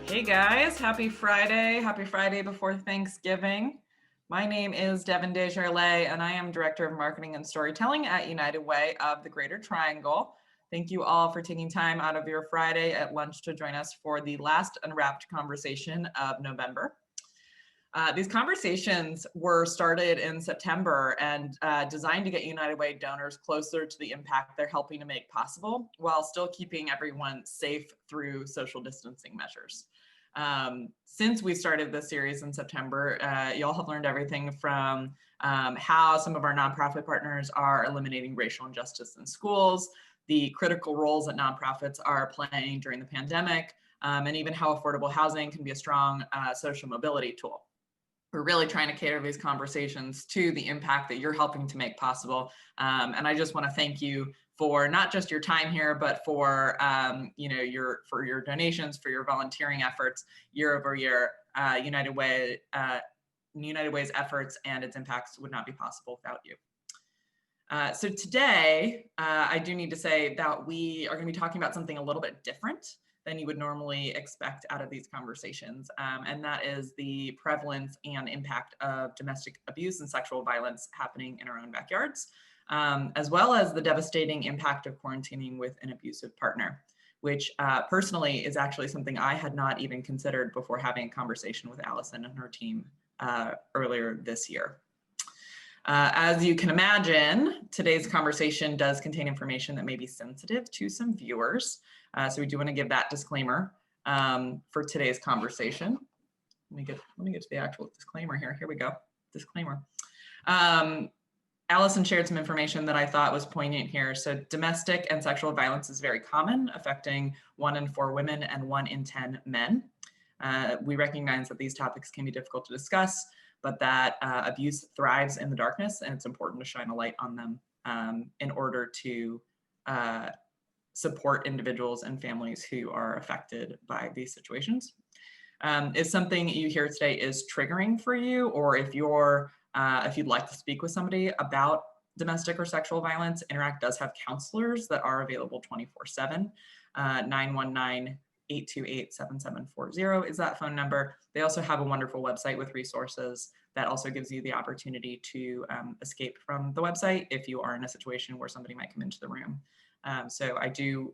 Hey guys, happy Friday. Happy Friday before Thanksgiving. My name is Devin Desjardins, and I am Director of Marketing and Storytelling at United Way of the Greater Triangle. Thank you all for taking time out of your Friday at lunch to join us for the last Unwrapped conversation of November. These conversations were started in September and designed to get United Way donors closer to the impact they're helping to make possible while still keeping everyone safe through social distancing measures. Since we started this series in September, y'all have learned everything from how some of our nonprofit partners are eliminating racial injustice in schools, the critical roles that nonprofits are playing during the pandemic, and even how affordable housing can be a strong social mobility tool. We're really trying to cater these conversations to the impact that you're helping to make possible. And I just want to thank you for not just your time here, but for your donations, for your volunteering efforts year over year. United Way's efforts and its impacts would not be possible without you. So today, I do need to say that we are going to be talking about something a little bit different than you would normally expect out of these conversations. And that is the prevalence and impact of domestic abuse and sexual violence happening in our own backyards, as well as the devastating impact of quarantining with an abusive partner, which personally is actually something I had not even considered before having a conversation with Allison and her team earlier this year. As you can imagine, today's conversation does contain information that may be sensitive to some viewers. So we do want to give that disclaimer for today's conversation. Let me get to the actual disclaimer here. Here we go. Disclaimer. Allison shared some information that I thought was poignant here. So domestic and sexual violence is very common, affecting 1 in 4 women and 1 in 10 men. We recognize that these topics can be difficult to discuss, but that abuse thrives in the darkness, and it's important to shine a light on them in order to support individuals and families who are affected by these situations. If something you hear today is triggering for you, or if you'd like to speak with somebody about domestic or sexual violence, Interact does have counselors that are available 24/7. 919-828-7740 is that phone number. They also have a wonderful website with resources that also gives you the opportunity to escape from the website if you are in a situation where somebody might come into the room. So I do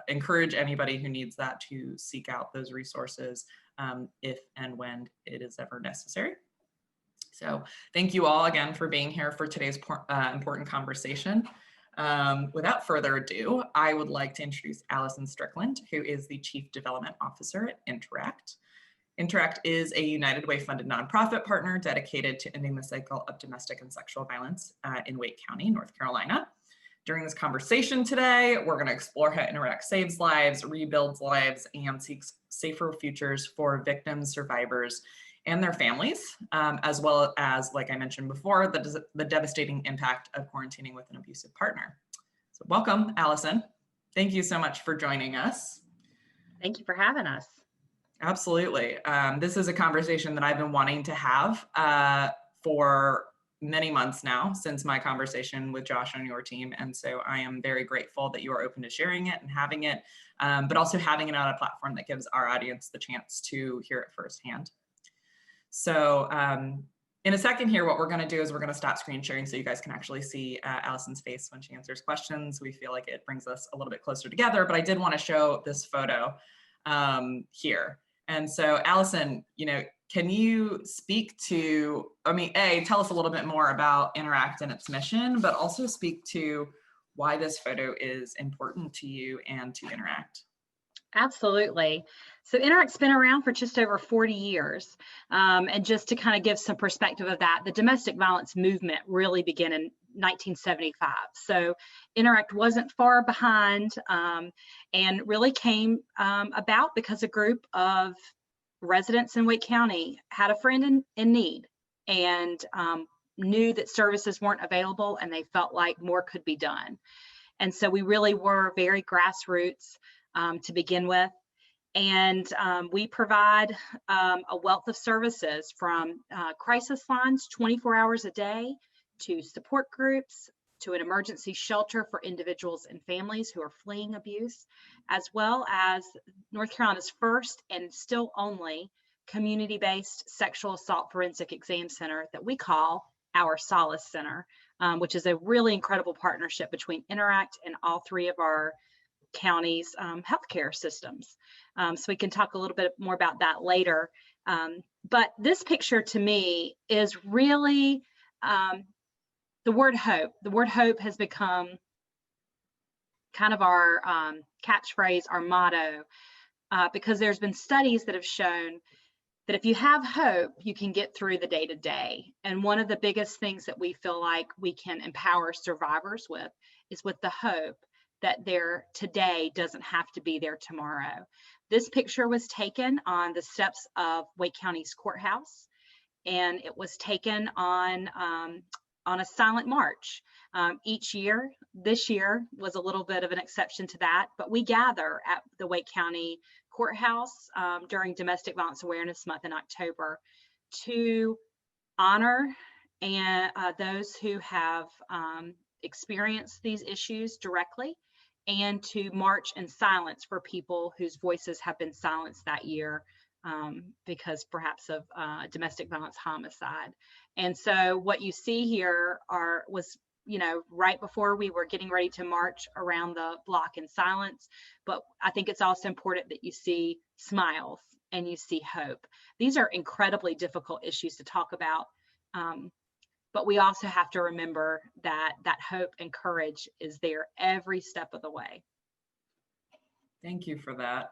encourage anybody who needs that to seek out those resources if and when it is ever necessary. So thank you all again for being here for today's important conversation. Without further ado, I would like to introduce Allison Strickland, who is the Chief Development Officer at Interact. Interact is a United Way funded nonprofit partner dedicated to ending the cycle of domestic and sexual violence in Wake County, North Carolina. During this conversation today, we're going to explore how Interact saves lives, rebuilds lives, and seeks safer futures for victims, survivors, and their families, as well as, like I mentioned before, the devastating impact of quarantining with an abusive partner. So welcome, Allison. Thank you so much for joining us. Thank you for having us. Absolutely. This is a conversation that I've been wanting to have for many months now, since my conversation with Josh on your team. And so I am very grateful that you are open to sharing it and having it, but also having it on a platform that gives our audience the chance to hear it firsthand. So in a second here, what we're going to do is we're going to stop screen sharing so you guys can actually see Allison's face when she answers questions. We feel like it brings us a little bit closer together, but I did want to show this photo here. And so Allison, can you speak to, tell us a little bit more about Interact and its mission, but also speak to why this photo is important to you and to Interact? Absolutely. So Interact's been around for just over 40 years. And just to kind of give some perspective of that, the domestic violence movement really began in 1975. So Interact wasn't far behind and really came about because a group of residents in Wake County had a friend in need and knew that services weren't available, and they felt like more could be done. And so we really were very grassroots to begin with. And we provide a wealth of services from crisis lines 24 hours a day to support groups, to an emergency shelter for individuals and families who are fleeing abuse, as well as North Carolina's first and still only community-based sexual assault forensic exam center that we call our Solace Center, which is a really incredible partnership between Interact and all three of our counties' healthcare systems. So we can talk a little bit more about that later. But this picture to me is really the word hope. The word hope has become kind of our catchphrase, our motto, because there's been studies that have shown that if you have hope, you can get through the day to day. And one of the biggest things that we feel like we can empower survivors with is with the hope that their today doesn't have to be their tomorrow. This picture was taken on the steps of Wake County's courthouse, and it was taken on a silent march. Each year, this year was a little bit of an exception to that, but we gather at the Wake County courthouse during Domestic Violence Awareness Month in October to honor and those who have experienced these issues directly, and to march in silence for people whose voices have been silenced that year because perhaps of domestic violence homicide. And so what you see here was right before we were getting ready to march around the block in silence. But I think it's also important that you see smiles and you see hope. These are incredibly difficult issues to talk about. But we also have to remember that hope and courage is there every step of the way. Thank you for that.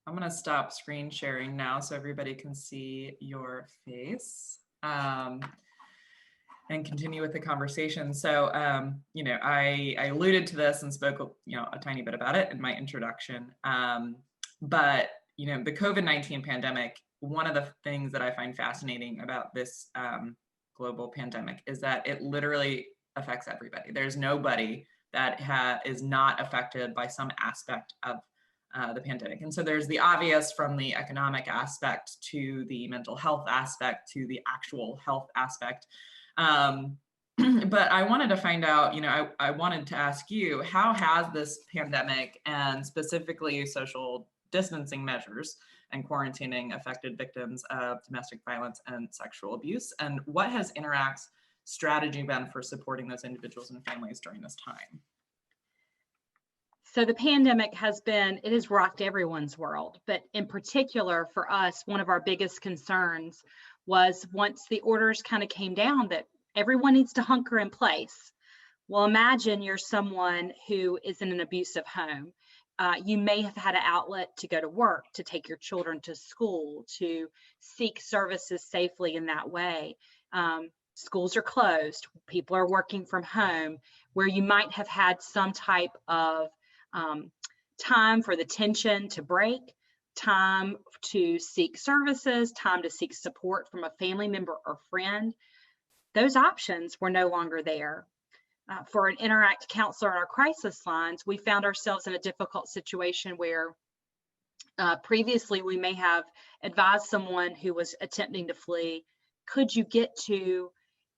I'm going to stop screen sharing now so everybody can see your face and continue with the conversation. So, I alluded to this and spoke, a tiny bit about it in my introduction. But, the COVID-19 pandemic, one of the things that I find fascinating about this global pandemic is that it literally affects everybody. There's nobody that is not affected by some aspect of the pandemic. And so there's the obvious, from the economic aspect to the mental health aspect to the actual health aspect. But I wanted to find out, I wanted to ask you, how has this pandemic and specifically social distancing measures and quarantining affected victims of domestic violence and sexual abuse? And what has Interact's strategy been for supporting those individuals and families during this time? So the pandemic has rocked everyone's world, but in particular for us, one of our biggest concerns was once the orders kind of came down that everyone needs to hunker in place. Well, imagine you're someone who is in an abusive home. You may have had an outlet to go to work, to take your children to school, to seek services safely in that way. Schools are closed. People are working from home, where you might have had some type of time for the tension to break, time to seek services, time to seek support from a family member or friend. Those options were no longer there. For an Interact counselor in our crisis lines, we found ourselves in a difficult situation where previously we may have advised someone who was attempting to flee, could you get to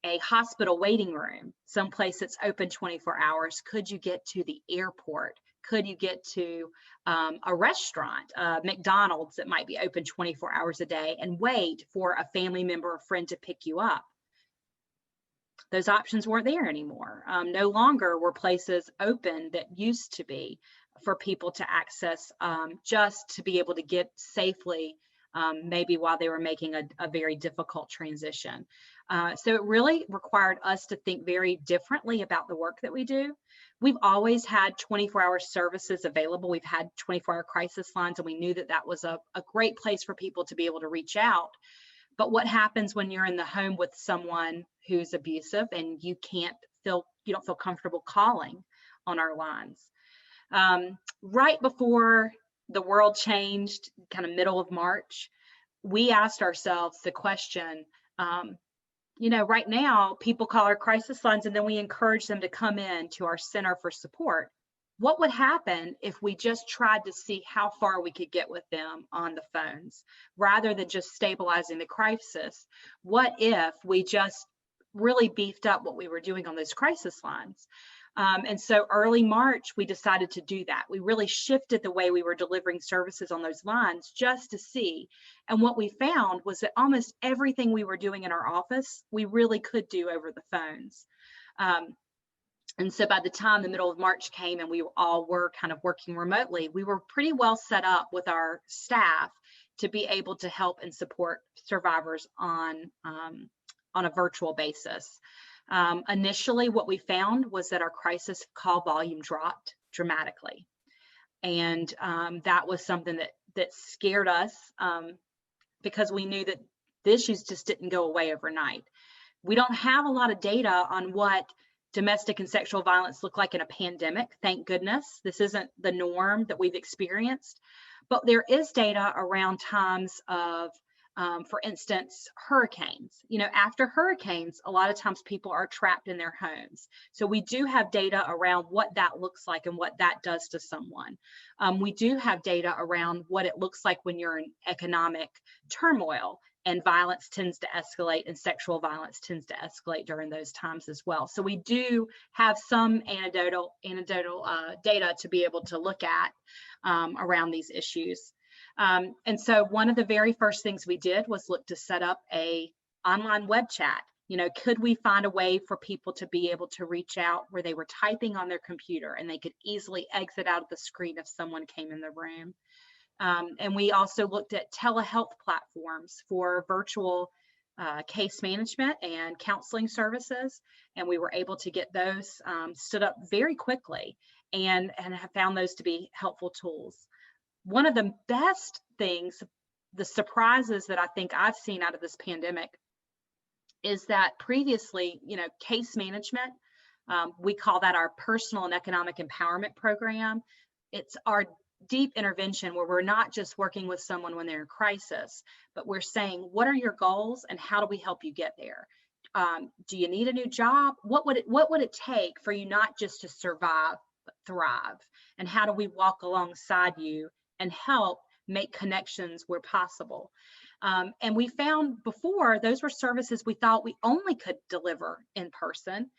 a hospital waiting room, someplace that's open 24 hours? Could you get to the airport? Could you get to a restaurant, McDonald's, that might be open 24 hours a day, and wait for a family member or friend to pick you up? Those options weren't there anymore. No longer were places open that used to be for people to access just to be able to get safely, maybe while they were making a very difficult transition. So it really required us to think very differently about the work that we do. We've always had 24-hour services available. We've had 24-hour crisis lines, and we knew that that was a great place for people to be able to reach out. But what happens when you're in the home with someone who's abusive and you don't feel comfortable calling on our lines? Right before the world changed, kind of middle of March, we asked ourselves the question, right now people call our crisis lines and then we encourage them to come in to our center for support. What would happen if we just tried to see how far we could get with them on the phones rather than just stabilizing the crisis? What if we just really beefed up what we were doing on those crisis lines. And so early March, we decided to do that. We really shifted the way we were delivering services on those lines just to see. And what we found was that almost everything we were doing in our office, we really could do over the phones. And so by the time the middle of March came and we all were kind of working remotely, we were pretty well set up with our staff to be able to help and support survivors on a virtual basis. Initially, what we found was that our crisis call volume dropped dramatically. And that was something that scared us because we knew that the issues just didn't go away overnight. We don't have a lot of data on what domestic and sexual violence look like in a pandemic. Thank goodness. This isn't the norm that we've experienced, but there is data around times of, for instance, hurricanes. You know, after hurricanes, a lot of times people are trapped in their homes. So we do have data around what that looks like and what that does to someone. We do have data around what it looks like when you're in economic turmoil, and violence tends to escalate and sexual violence tends to escalate during those times as well. So we do have some anecdotal data to be able to look at around these issues. And so one of the very first things we did was look to set up a online web chat. You know, could we find a way for people to be able to reach out where they were typing on their computer and they could easily exit out of the screen if someone came in the room? And we also looked at telehealth platforms for virtual case management and counseling services. And we were able to get those stood up very quickly and have found those to be helpful tools. One of the best things, the surprises that I think I've seen out of this pandemic is that previously, you know, case management, we call that our personal and economic empowerment program. It's our deep intervention where we're not just working with someone when they're in crisis, but we're saying, what are your goals and how do we help you get there? Do you need a new job? What would it take for you not just to survive, but thrive? And how do we walk alongside you and help make connections where possible? And we found before those were services we thought we only could deliver in person.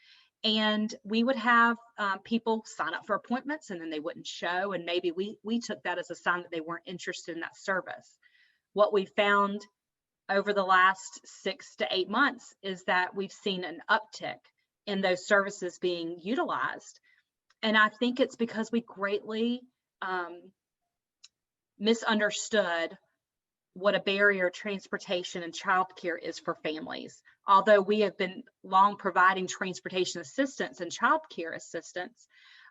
And we would have people sign up for appointments and then they wouldn't show. And maybe we took that as a sign that they weren't interested in that service. What we found over the last 6 to 8 months is that we've seen an uptick in those services being utilized. And I think it's because we greatly misunderstood what a barrier transportation and childcare is for families. Although we have been long providing transportation assistance and childcare assistance,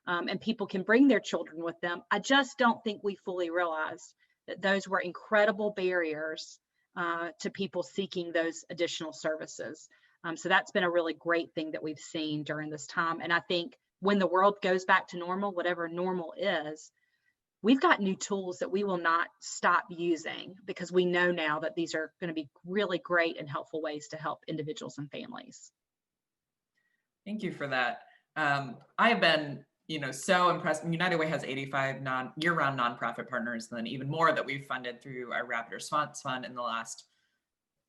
and people can bring their children with them, I just don't think we fully realized that those were incredible barriers to people seeking those additional services. So that's been a really great thing that we've seen during this time. And I think when the world goes back to normal, whatever normal is, we've got new tools that we will not stop using because we know now that these are going to be really great and helpful ways to help individuals and families. Thank you for that. I have been, so impressed. United Way has 85 year-round nonprofit partners, and then even more that we've funded through our Rapid Response Fund in the last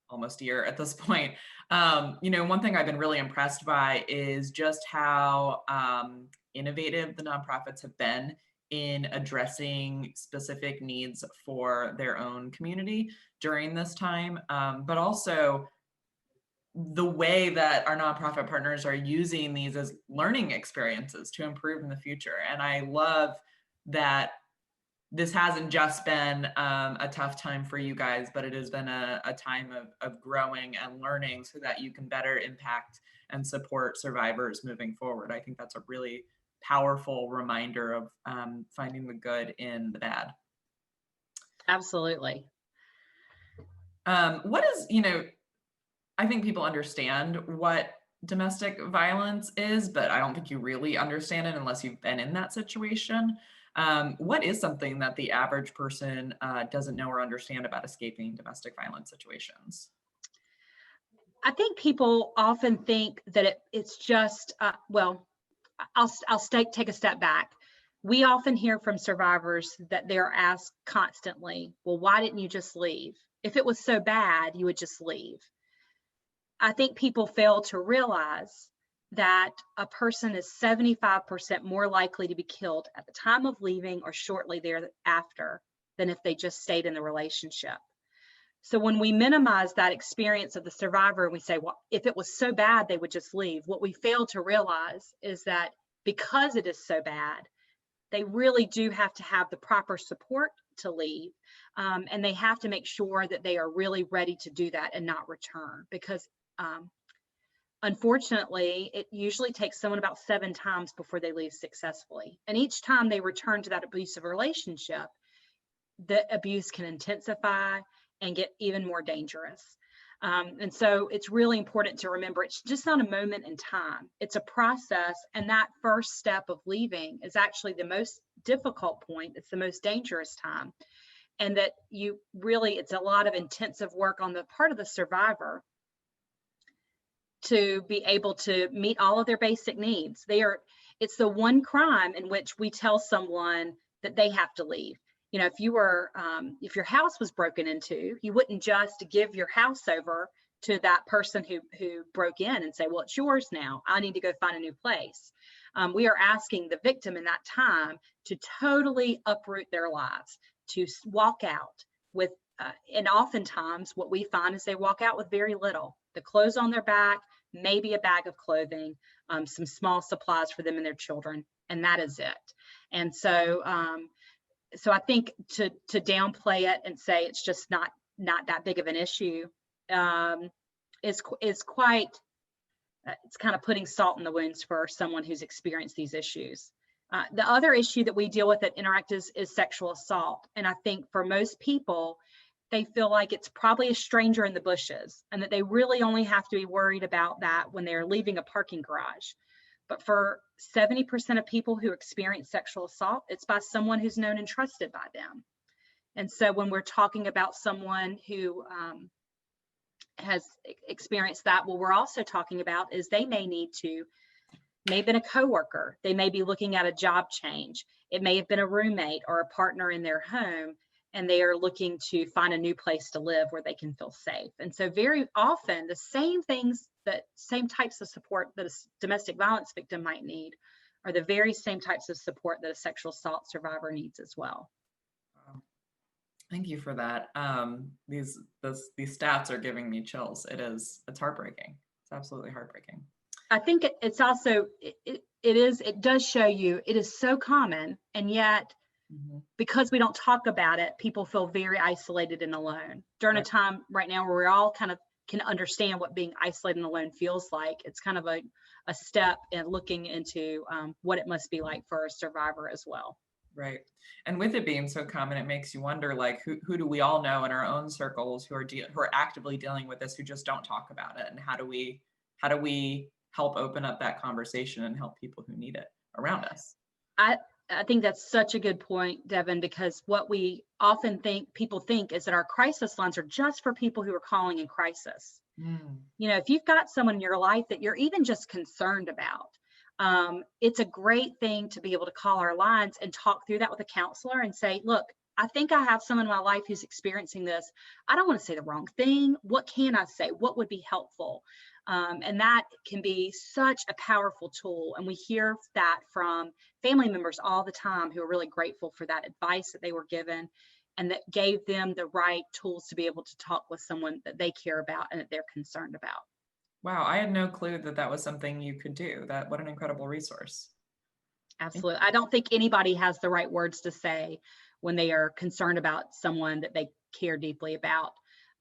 almost year at this point. One thing I've been really impressed by is just how innovative the nonprofits have been in addressing specific needs for their own community during this time, but also the way that our nonprofit partners are using these as learning experiences to improve in the future. And I love that this hasn't just been a tough time for you guys, but it has been a time of growing and learning so that you can better impact and support survivors moving forward. I think that's a really powerful reminder of finding the good in the bad. Absolutely. What is, I think people understand what domestic violence is, but I don't think you really understand it unless you've been in that situation. What is something that the average person doesn't know or understand about escaping domestic violence situations? I think people often think that it's just, I'll take a step back. We often hear from survivors that they're asked constantly, well, why didn't you just leave? If it was so bad, you would just leave. I think people fail to realize that a person is 75% more likely to be killed at the time of leaving or shortly thereafter than if they just stayed in the relationship. So when we minimize that experience of the survivor and we say, well, if it was so bad, they would just leave, what we fail to realize is that because it is so bad, they really do have to have the proper support to leave. And they have to make sure that they are really ready to do that and not return, because unfortunately, it usually takes someone about 7 times before they leave successfully. And each time they return to that abusive relationship, the abuse can intensify and get even more dangerous. And so it's really important to remember it's just not a moment in time. It's a process. And that first step of leaving is actually the most difficult point. It's the most dangerous time. And that it's a lot of intensive work on the part of the survivor to be able to meet all of their basic needs. It's the one crime in which we tell someone that they have to leave. You know, if your house was broken into, you wouldn't just give your house over to that person who broke in and say, well, it's yours now. I need to go find a new place. We are asking the victim in that time to totally uproot their lives, to walk out with, and oftentimes what we find is they walk out with very little. The clothes on their back, maybe a bag of clothing, some small supplies for them and their children, and that is it. And so, so I think to downplay it and say it's just not that big of an issue is quite, it's kind of putting salt in the wounds for someone who's experienced these issues. The other issue that we deal with at Interact is sexual assault. And I think for most people, they feel like it's probably a stranger in the bushes and that they really only have to be worried about that when they're leaving a parking garage. But for 70% of people who experience sexual assault, it's by someone who's known and trusted by them. And so when we're talking about someone who has experienced that, what we're also talking about is they may have been a coworker. They may be looking at a job change. It may have been a roommate or a partner in their home, and they are looking to find a new place to live where they can feel safe. And so very often the same types of support that a domestic violence victim might need are the very same types of support that a sexual assault survivor needs as well. Thank you for that. These stats are giving me chills. It's heartbreaking. It's absolutely heartbreaking. I think it's also, it does show you it is so common, and yet because we don't talk about it, people feel very isolated and alone. During a time right now where we're all kind of can understand what being isolated and alone feels like, it's kind of a step in looking into what it must be like for a survivor as well. Right. And with it being so common, it makes you wonder, like, who do we all know in our own circles who are actively dealing with this, who just don't talk about it? And how do we help open up that conversation and help people who need it around us? I think that's such a good point, Devin, because what we often people think is that our crisis lines are just for people who are calling in crisis. You know, if you've got someone in your life that you're even just concerned about, it's a great thing to be able to call our lines and talk through that with a counselor and say, look, I think I have someone in my life who's experiencing this. I don't want to say the wrong thing. What can I say? What would be helpful? And that can be such a powerful tool. And we hear that from family members all the time who are really grateful for that advice that they were given and that gave them the right tools to be able to talk with someone that they care about and that they're concerned about. Wow, I had no clue that was something you could do. What an incredible resource. Absolutely. I don't think anybody has the right words to say when they are concerned about someone that they care deeply about.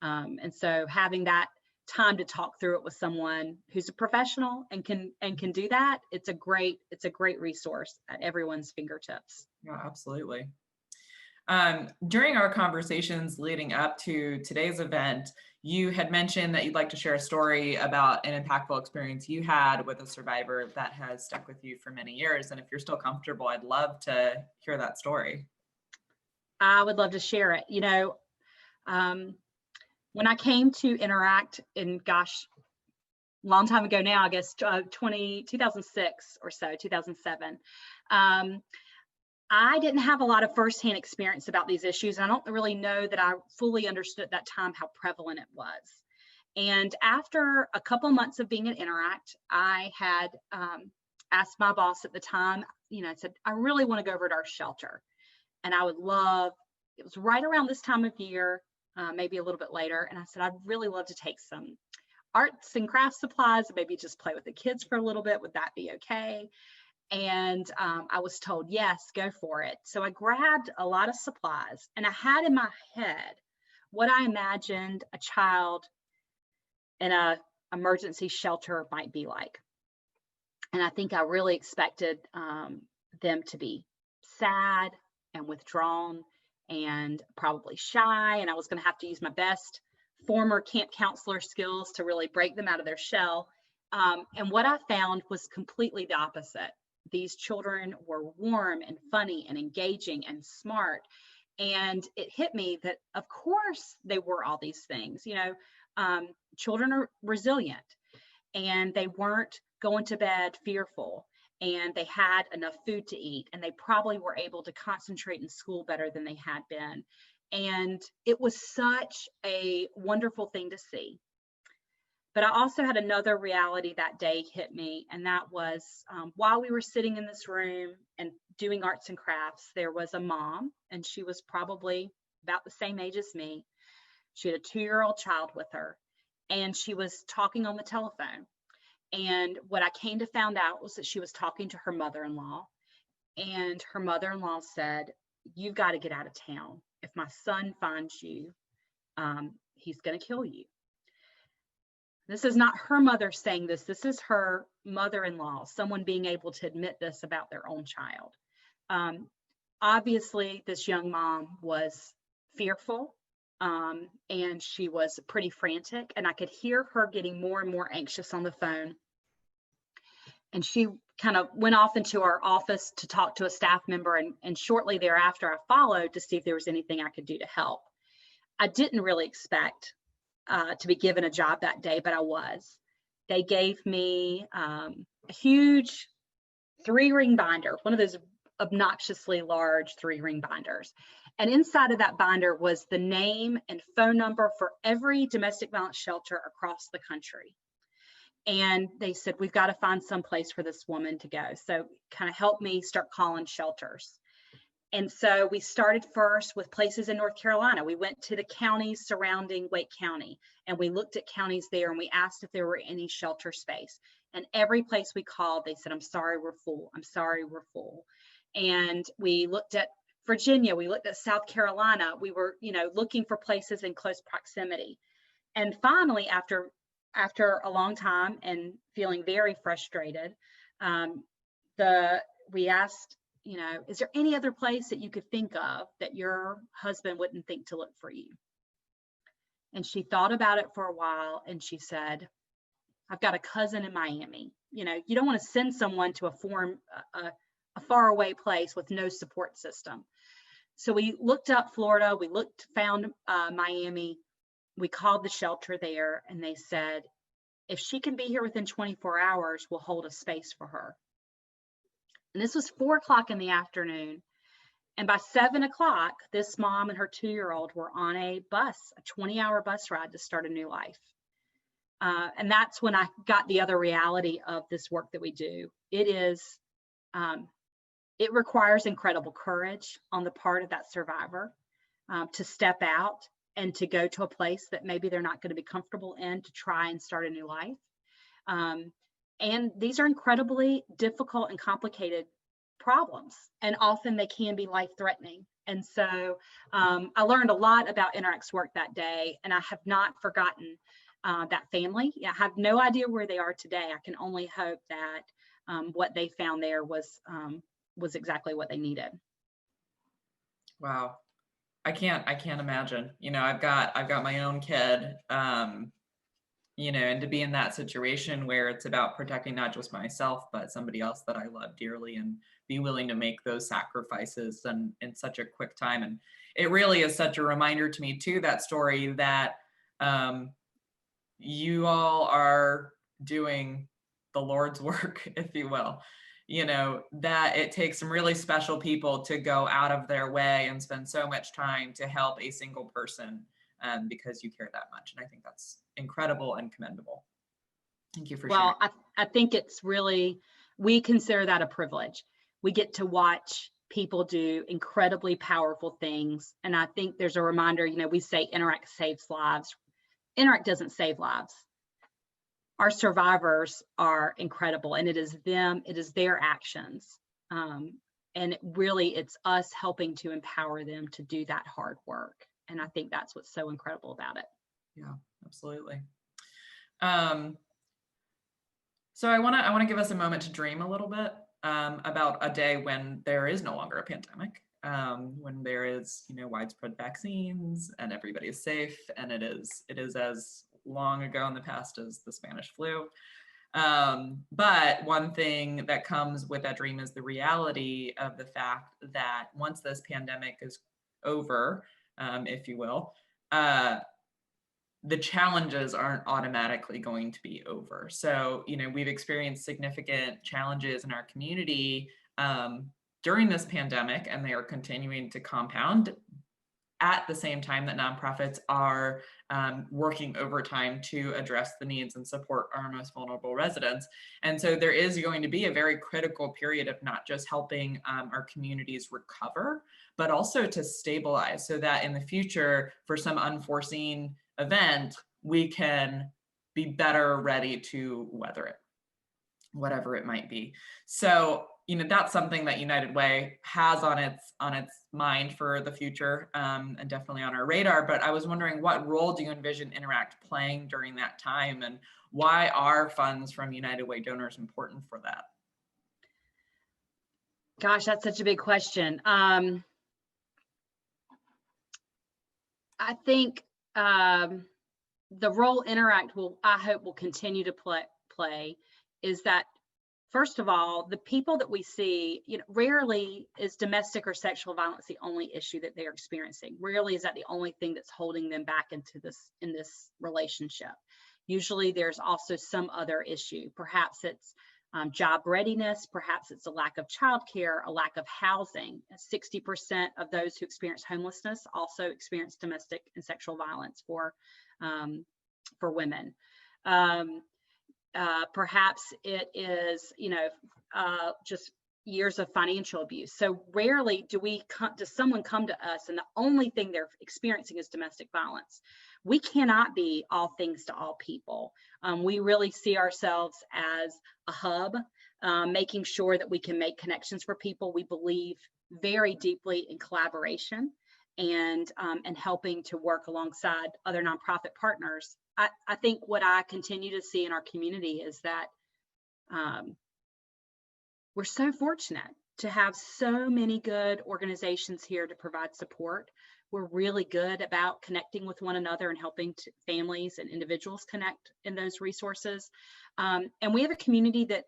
And so having that time to talk through it with someone who's a professional and can do that, it's a great resource at everyone's fingertips. Yeah, absolutely. During our conversations leading up to today's event, you had mentioned that you'd like to share a story about an impactful experience you had with a survivor that has stuck with you for many years. And if you're still comfortable, I'd love to hear that story. I would love to share it. You know, when I came to Interact in, long time ago now, I guess 2006 or so, 2007, I didn't have a lot of firsthand experience about these issues. And I don't really know that I fully understood at that time how prevalent it was. And after a couple months of being at Interact, I had asked my boss at the time, I said, I really want to go over to our shelter. And I would love, it was right around this time of year, maybe a little bit later. And I said, I'd really love to take some arts and crafts supplies and maybe just play with the kids for a little bit. Would that be okay? And I was told, yes, go for it. So I grabbed a lot of supplies, and I had in my head what I imagined a child in a emergency shelter might be like. And I think I really expected them to be sad and withdrawn and probably shy. And I was going to have to use my best former camp counselor skills to really break them out of their shell. And what I found was completely the opposite. These children were warm and funny and engaging and smart. And it hit me that, of course, they were all these things. Children are resilient, and they weren't going to bed fearful, and they had enough food to eat, and they probably were able to concentrate in school better than they had been. And it was such a wonderful thing to see. But I also had another reality that day hit me, and that was while we were sitting in this room and doing arts and crafts, there was a mom, and she was probably about the same age as me. She had a 2-year-old child with her, and she was talking on the telephone. And what I came to find out was that she was talking to her mother-in-law, and her mother-in-law said, "You've got to get out of town. If my son finds you, he's going to kill you." This is not her mother saying this. This is her mother-in-law, someone being able to admit this about their own child. Obviously, this young mom was fearful, and she was pretty frantic, and I could hear her getting more and more anxious on the phone. And she kind of went off into our office to talk to a staff member, and shortly thereafter, I followed to see if there was anything I could do to help. I didn't really expect to be given a job that day, but I was. They gave me a huge 3-ring binder, one of those obnoxiously large 3-ring binders. And inside of that binder was the name and phone number for every domestic violence shelter across the country. And they said, we've got to find some place for this woman to go. So kind of helped me start calling shelters. And so we started first with places in North Carolina. We went to the counties surrounding Wake County, and we looked at counties there, and we asked if there were any shelter space. And every place we called, they said, "I'm sorry, we're full. I'm sorry, we're full." And we looked at Virginia, we looked at South Carolina. We were, looking for places in close proximity. And finally, after a long time and feeling very frustrated, we asked, is there any other place that you could think of that your husband wouldn't think to look for you? And she thought about it for a while, and she said, "I've got a cousin in Miami." You don't want to send someone to a faraway place with no support system. So we looked up Florida, found Miami. We called the shelter there, and they said, if she can be here within 24 hours, we'll hold a space for her. And this was 4:00 in the afternoon. And by 7:00, this mom and her 2-year-old were on a bus, a 20-hour bus ride to start a new life. And that's when I got the other reality of this work that we do. It requires incredible courage on the part of that survivor to step out and to go to a place that maybe they're not going to be comfortable in to try and start a new life. And these are incredibly difficult and complicated problems, and often they can be life-threatening. And so I learned a lot about Interact's work that day, and I have not forgotten that family. I have no idea where they are today. I can only hope that what they found there was exactly what they needed. Wow. I can't imagine. I've got my own kid, and to be in that situation where it's about protecting not just myself, but somebody else that I love dearly, and be willing to make those sacrifices in such a quick time. And it really is such a reminder to me too, that story, that you all are doing the Lord's work, if you will. That it takes some really special people to go out of their way and spend so much time to help a single person because you care that much. And I think that's incredible and commendable. Thank you for Well, sharing. I think it's really, we consider that a privilege. We get to watch people do incredibly powerful things. And I think there's a reminder, you know, we say Interact saves lives. Interact doesn't save lives. Our survivors are incredible, and it is them, it is their actions. And it's us helping to empower them to do that hard work. And I think that's what's so incredible about it. Yeah, absolutely. So I want to give us a moment to dream a little bit about a day when there is no longer a pandemic, when there is, you know, widespread vaccines and everybody is safe, and it is as long ago in the past as the Spanish flu. But one thing that comes with that dream is the reality of the fact that once this pandemic is over, if you will, the challenges aren't automatically going to be over. So, you know, we've experienced significant challenges in our community during this pandemic, and they are continuing to compound at the same time that nonprofits are working overtime to address the needs and support our most vulnerable residents. And so there is going to be a very critical period of not just helping our communities recover, but also to stabilize, so that in the future, for some unforeseen event, we can be better ready to weather it, whatever it might be. So, you know, that's something that United Way has on its mind for the future, and definitely on our radar. But I was wondering, what role do you envision Interact playing during that time, and why are funds from United Way donors important for that? Gosh, that's such a big question. I think the role Interact I hope will continue to play is that, first of all, the people that we see, you know, rarely is domestic or sexual violence the only issue that they're experiencing. Rarely is that the only thing that's holding them back in this relationship. Usually there's also some other issue. Perhaps it's job readiness, perhaps it's a lack of childcare, a lack of housing. 60% of those who experience homelessness also experience domestic and sexual violence for women. Perhaps it is, you know, just years of financial abuse. So rarely does someone come to us and the only thing they're experiencing is domestic violence. We cannot be all things to all people. We really see ourselves as a hub, making sure that we can make connections for people. We believe very deeply in collaboration and helping to work alongside other nonprofit partners. I think what I continue to see in our community is that we're so fortunate to have so many good organizations here to provide support. We're really good about connecting with one another and helping families and individuals connect in those resources. And we have a community that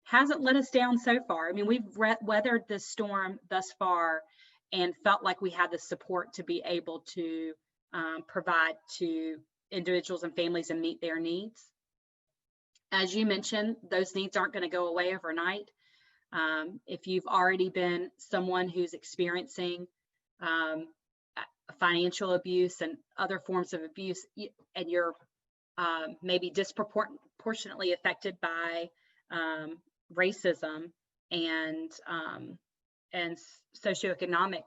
hasn't let us down so far. I mean, we've weathered this storm thus far and felt like we had the support to be able to provide to individuals and families and meet their needs. As you mentioned, those needs aren't going to go away overnight. If you've already been someone who's experiencing financial abuse and other forms of abuse, and you're maybe disproportionately affected by racism and socioeconomic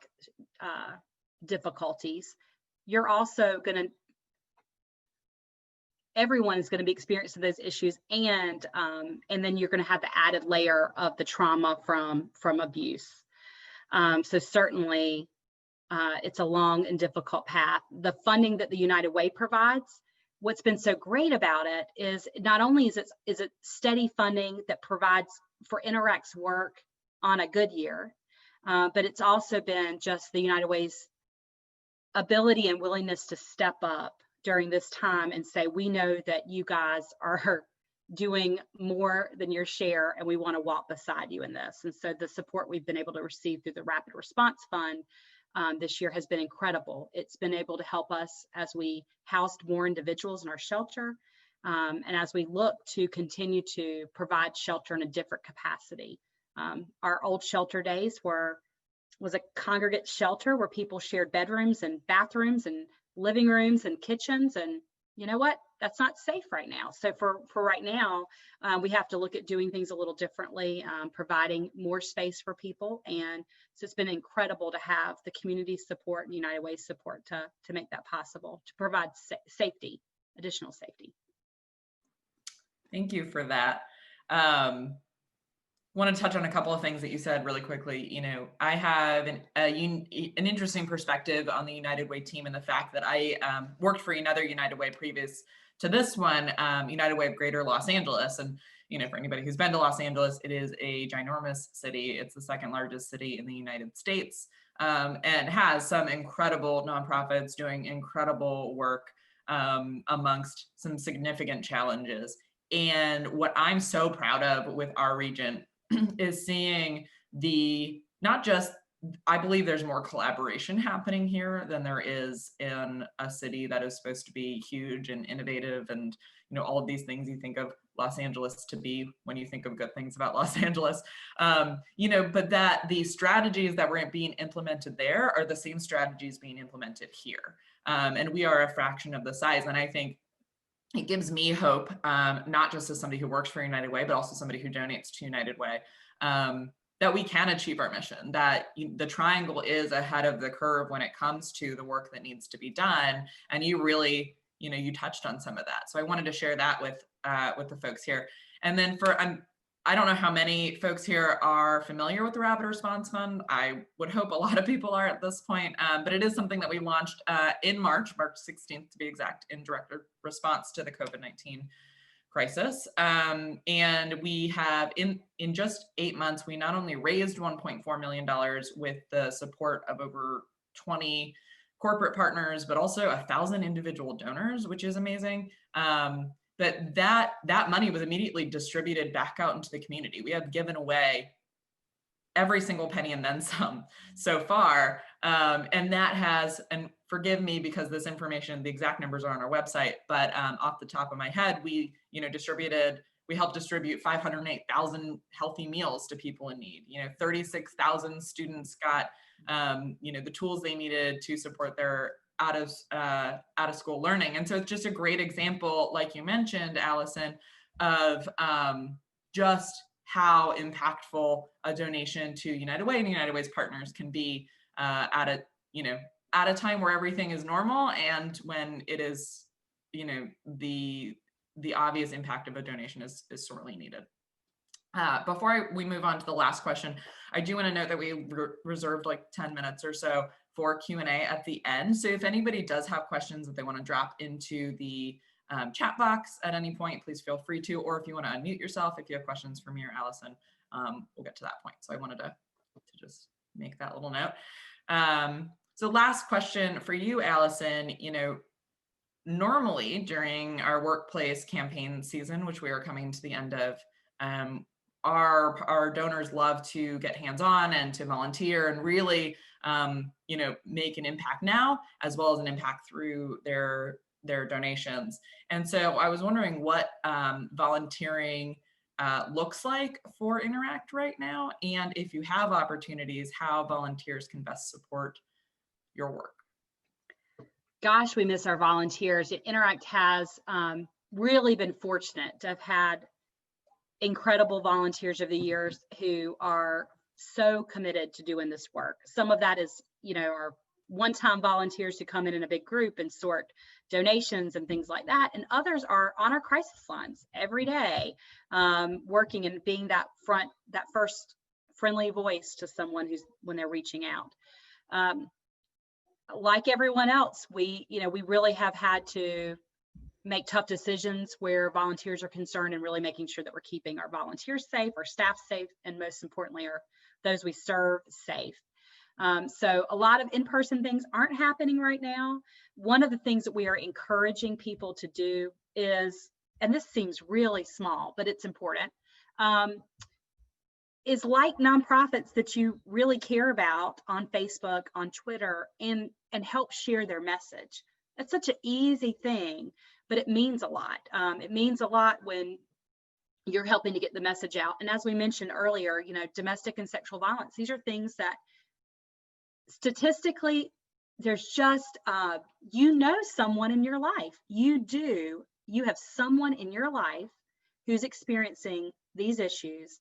difficulties, you're also going to, everyone is going to be experiencing those issues, and then you're going to have the added layer of the trauma from abuse. So certainly, it's a long and difficult path. The funding that the United Way provides, what's been so great about it is not only is it steady funding that provides for Interact's work on a good year, but it's also been just the United Way's ability and willingness to step up during this time and say, we know that you guys are doing more than your share and we want to walk beside you in this. And so the support we've been able to receive through the Rapid Response Fund this year has been incredible. It's been able to help us as we housed more individuals in our shelter, and as we look to continue to provide shelter in a different capacity. Our old shelter days was a congregate shelter where people shared bedrooms and bathrooms and living rooms and kitchens, and you know what? That's not safe right now. So for right now, we have to look at doing things a little differently, providing more space for people. And so it's been incredible to have the community support and United Way support to make that possible, to provide safety, additional safety. Thank you for that. Want to touch on a couple of things that you said really quickly. You know, I have an interesting perspective on the United Way team, and the fact that I worked for another United Way previous to this one, United Way of Greater Los Angeles. And, you know, for anybody who's been to Los Angeles, it is a ginormous city. It's the second largest city in the United States, and has some incredible nonprofits doing incredible work amongst some significant challenges. And what I'm so proud of with our region is seeing not just, I believe there's more collaboration happening here than there is in a city that is supposed to be huge and innovative and, you know, all of these things you think of Los Angeles to be when you think of good things about Los Angeles, you know, but that the strategies that were being implemented there are the same strategies being implemented here. And we are a fraction of the size. And I think it gives me hope, not just as somebody who works for United Way, but also somebody who donates to United Way, that we can achieve our mission, that the Triangle is ahead of the curve when it comes to the work that needs to be done. And you really, you know, you touched on some of that. So I wanted to share that with the folks here. And then I don't know how many folks here are familiar with the Rapid Response Fund. I would hope a lot of people are at this point, but it is something that we launched in March 16th to be exact, in direct response to the COVID-19 crisis. And we have, in just 8 months, we not only raised $1.4 million with the support of over 20 corporate partners, but also 1,000 individual donors, which is amazing. But that money was immediately distributed back out into the community. We have given away every single penny and then some so far. And that has, and forgive me because this information, the exact numbers are on our website, but off the top of my head, we helped distribute 508,000 healthy meals to people in need. 36,000 students got, the tools they needed to support their out of school learning. And so it's just a great example, like you mentioned, Allison, of just how impactful a donation to United Way and United Way's partners can be at a time where everything is normal, and when it is, the obvious impact of a donation is sorely needed. Before we move on to the last question, I do want to note that we reserved like 10 minutes or so for Q&A at the end. So if anybody does have questions that they want to drop into the chat box at any point, please feel free to, or if you want to unmute yourself, if you have questions for me or Allison, we'll get to that point. So I wanted to just make that little note. So last question for you, Allison, normally during our workplace campaign season, which we are coming to the end of, our donors love to get hands-on and to volunteer and really, make an impact now, as well as an impact through their donations. And so I was wondering what volunteering looks like for Interact right now, and if you have opportunities, how volunteers can best support your work. Gosh, we miss our volunteers. Interact has really been fortunate to have had incredible volunteers over the years who are so committed to doing this work. Some of that is, our one-time volunteers who come in a big group and sort donations and things like that. And others are on our crisis lines every day, working and being that first friendly voice to someone when they're reaching out. Like everyone else, we really have had to make tough decisions where volunteers are concerned, and really making sure that we're keeping our volunteers safe, our staff safe, and most importantly, those we serve safe. So a lot of in-person things aren't happening right now. One of the things that we are encouraging people to do is, and this seems really small, but it's important, is like nonprofits that you really care about on Facebook, on Twitter, and help share their message. That's such an easy thing, but it means a lot. It means a lot when you're helping to get the message out. And as we mentioned earlier, domestic and sexual violence, these are things that statistically there's just, you know, someone in your life. You do. You have someone in your life who's experiencing these issues,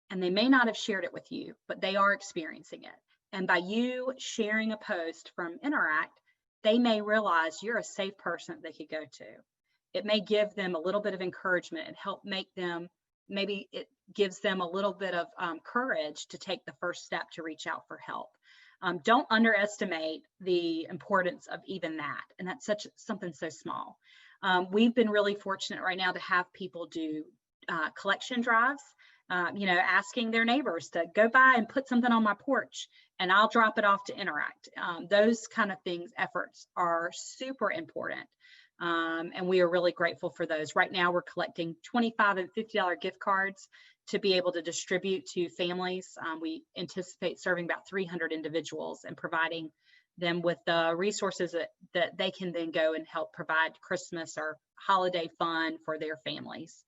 and they may not have shared it with you, but they are experiencing it. And by you sharing a post from Interact, they may realize you're a safe person that they could go to. It may give them a little bit of encouragement and help make them, maybe it gives them a little bit of courage to take the first step to reach out for help. Don't underestimate the importance of even that. And that's something so small. We've been really fortunate right now to have people do collection drives, you know, asking their neighbors to go by and put something on my porch and I'll drop it off to Interact. Those kind of things, efforts are super important. And we are really grateful for those. Right now, we're collecting $25 and $50 gift cards to be able to distribute to families. We anticipate serving about 300 individuals and providing them with the resources that they can then go and help provide Christmas or holiday fun for their families.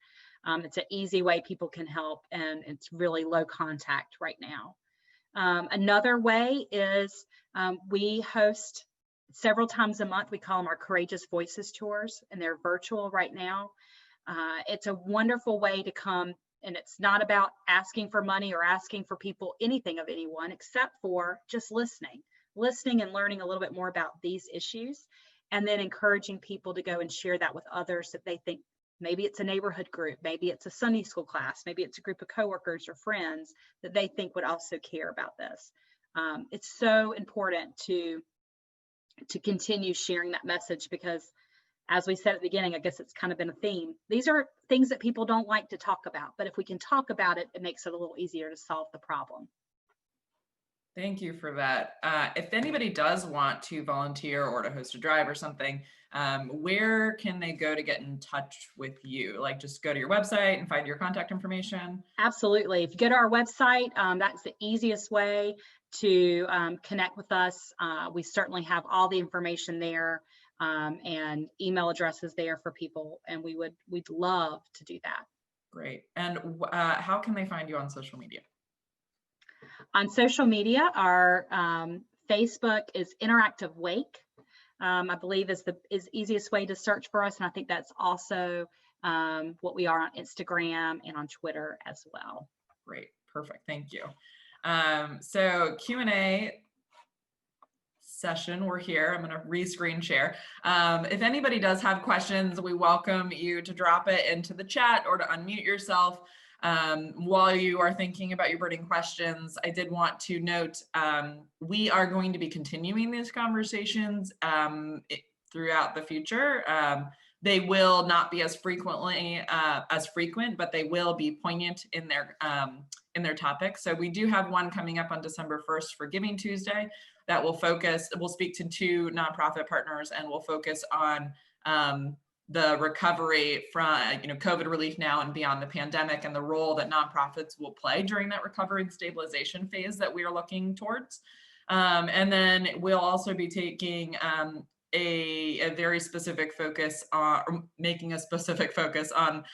It's an easy way people can help, and it's really low contact right now. Another way is we host several times a month. We call them our Courageous Voices tours, and they're virtual right now. It's a wonderful way to come, and it's not about asking for money or asking for people anything of anyone except for just listening and learning a little bit more about these issues, and then encouraging people to go and share that with others that they think, maybe it's a neighborhood group, maybe it's a Sunday school class, maybe it's a group of coworkers or friends that they think would also care about this. It's so important to continue sharing that message because, as we said at the beginning, I guess it's kind of been a theme. These are things that people don't like to talk about, but if we can talk about it, it makes it a little easier to solve the problem. Thank you for that. If anybody does want to volunteer or to host a drive or something, where can they go to get in touch with you? Like just go to your website and find your contact information? Absolutely. If you go to our website, that's the easiest way to connect with us. We certainly have all the information there, and email addresses there for people, and we'd love to do that. Great. And how can they find you on social media? On social media, our Facebook is Interactive Wake. I believe is the easiest way to search for us, and I think that's also what we are on Instagram and on Twitter as well. Great, perfect, thank you. So Q&A session, we're here. I'm going to re-screen share. If anybody does have questions, we welcome you to drop it into the chat or to unmute yourself. While you are thinking about your burning questions, I did want to note we are going to be continuing these conversations throughout the future. They will not be as frequent, but they will be poignant in their topics. So we do have one coming up on December 1st for Giving Tuesday that will speak to 2 nonprofit partners, and will focus on the recovery from COVID relief now and beyond the pandemic, and the role that nonprofits will play during that recovery and stabilization phase that we are looking towards. And then we'll also be taking a very specific focus on, or making a specific focus on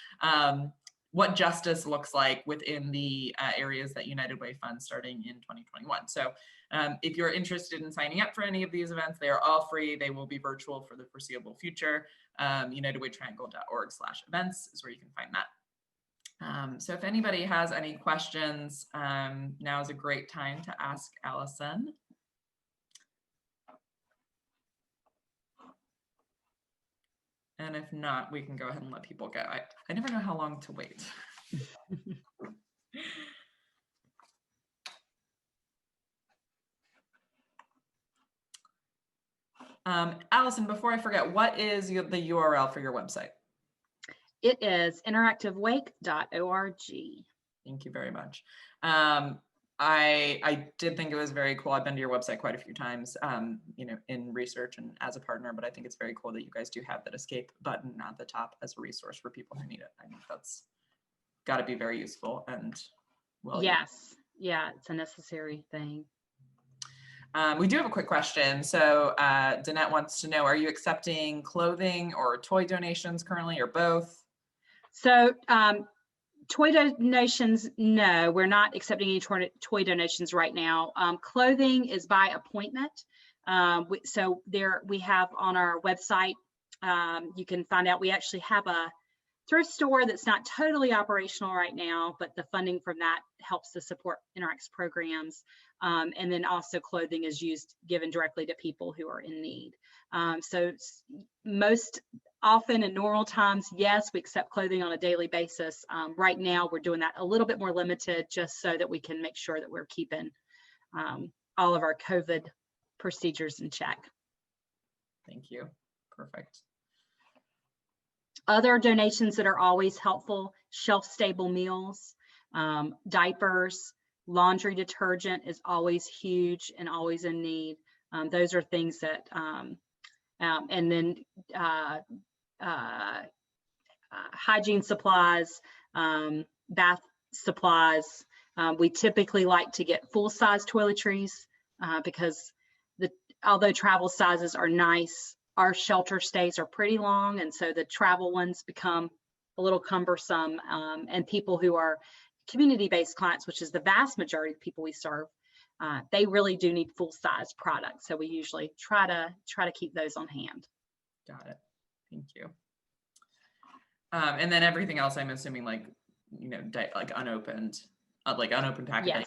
what justice looks like within the areas that United Way funds starting in 2021. So if you're interested in signing up for any of these events, they are all free. They will be virtual for the foreseeable future. UnitedWayTriangle.org/events is where you can find that. So if anybody has any questions, now is a great time to ask Allison. And if not, we can go ahead and let people go. I never know how long to wait. Allison, before I forget, what is the URL for your website? It is interactivewake.org. Thank you very much. I did think it was very cool. I've been to your website quite a few times, in research and as a partner, but I think it's very cool that you guys do have that escape button at the top as a resource for people who need it. I think that's got to be very useful and well. Yes. Yeah, it's a necessary thing. We do have a quick question. So Danette wants to know, are you accepting clothing or toy donations currently, or both? So toy donations, no, we're not accepting any toy donations right now. Clothing is by appointment. So there we have on our website, you can find out, we actually have a thrift store that's not totally operational right now, but the funding from that helps to support Interact's programs. And then also clothing is given directly to people who are in need. So most often in normal times, yes, we accept clothing on a daily basis. Right now, we're doing that a little bit more limited just so that we can make sure that we're keeping all of our COVID procedures in check. Thank you. Perfect. Other donations that are always helpful: shelf-stable meals, diapers, laundry detergent is always huge and always in need. Those are things that, and then hygiene supplies, bath supplies. We typically like to get full-size toiletries because although travel sizes are nice, our shelter stays are pretty long, and so the travel ones become a little cumbersome. And people who are community-based clients, which is the vast majority of people we serve, they really do need full-size products. So we usually try to keep those on hand. Got it. Thank you. And then everything else, I'm assuming, like, you know, like unopened packaging. Yes.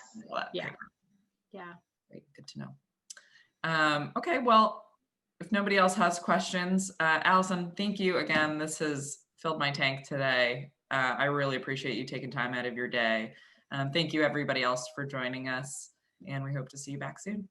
Yeah. Paper. Yeah. Great. Good to know. Okay. Well, if nobody else has questions, Allison, thank you again. This has filled my tank today. I really appreciate you taking time out of your day. Thank you, everybody else, for joining us, and we hope to see you back soon.